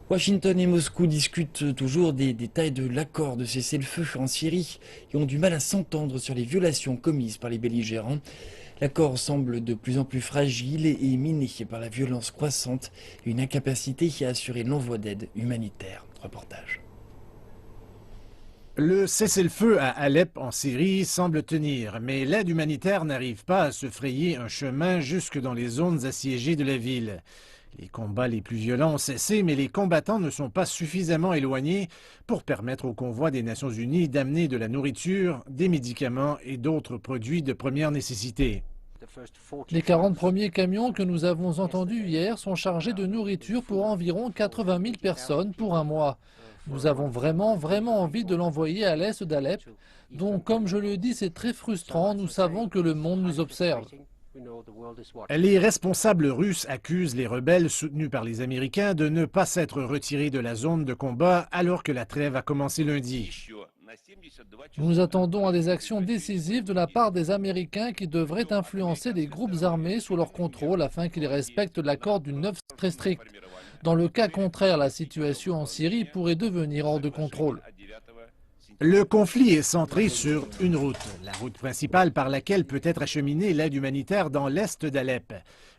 Washington et Moscou discutent toujours des détails de l'accord de cessez-le-feu en Syrie et ont du mal à s'entendre sur les violations commises par les belligérants. L'accord semble de plus en plus fragile et miné par la violence croissante et une incapacité à assurer l'envoi d'aide humanitaire. Reportage. Le cessez-le-feu à Alep en Syrie semble tenir, mais l'aide humanitaire n'arrive pas à se frayer un chemin jusque dans les zones assiégées de la ville. Les combats les plus violents ont cessé, mais les combattants ne sont pas suffisamment éloignés pour permettre au convoi des Nations Unies d'amener de la nourriture, des médicaments et d'autres produits de première nécessité. Les 40 premiers camions que nous avons entendus hier sont chargés de nourriture pour environ 80 000 personnes pour un mois. Nous avons vraiment envie de l'envoyer à l'est d'Alep. Donc, comme je le dis, c'est très frustrant. Nous savons que le monde nous observe. Les responsables russes accusent les rebelles soutenus par les Américains de ne pas s'être retirés de la zone de combat alors que la trêve a commencé lundi. Nous attendons à des actions décisives de la part des Américains qui devraient influencer les groupes armés sous leur contrôle afin qu'ils respectent l'accord du 9 très strict. Dans le cas contraire, la situation en Syrie pourrait devenir hors de contrôle. Le conflit est centré sur une route, la route principale par laquelle peut être acheminée l'aide humanitaire dans l'est d'Alep.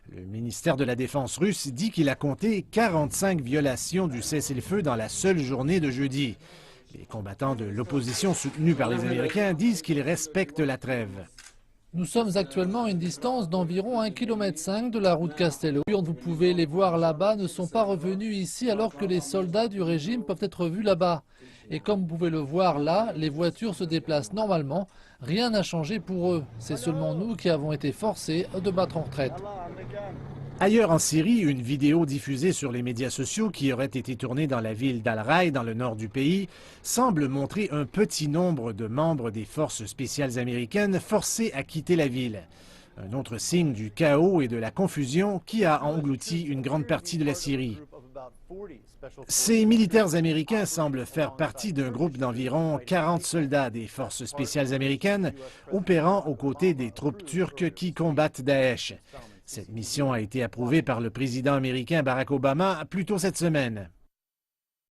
Le ministère de la Défense russe dit qu'il a compté 45 violations du cessez-le-feu dans la seule journée de jeudi. Les combattants de l'opposition soutenus par les Américains disent qu'ils respectent la trêve. Nous sommes actuellement à une distance d'environ 1,5 km de la route Castello. Vous pouvez les voir là-bas, ne sont pas revenus ici alors que les soldats du régime peuvent être vus là-bas. Et comme vous pouvez le voir là, les voitures se déplacent normalement. Rien n'a changé pour eux. C'est seulement nous qui avons été forcés de battre en retraite. Ailleurs en Syrie, une vidéo diffusée sur les médias sociaux qui aurait été tournée dans la ville d'Al-Rai, dans le nord du pays, semble montrer un petit nombre de membres des forces spéciales américaines forcés à quitter la ville. Un autre signe du chaos et de la confusion qui a englouti une grande partie de la Syrie. Ces militaires américains semblent faire partie d'un groupe d'environ 40 soldats des forces spéciales américaines opérant aux côtés des troupes turques qui combattent Daesh. Cette mission a été approuvée par le président américain Barack Obama plus tôt cette semaine.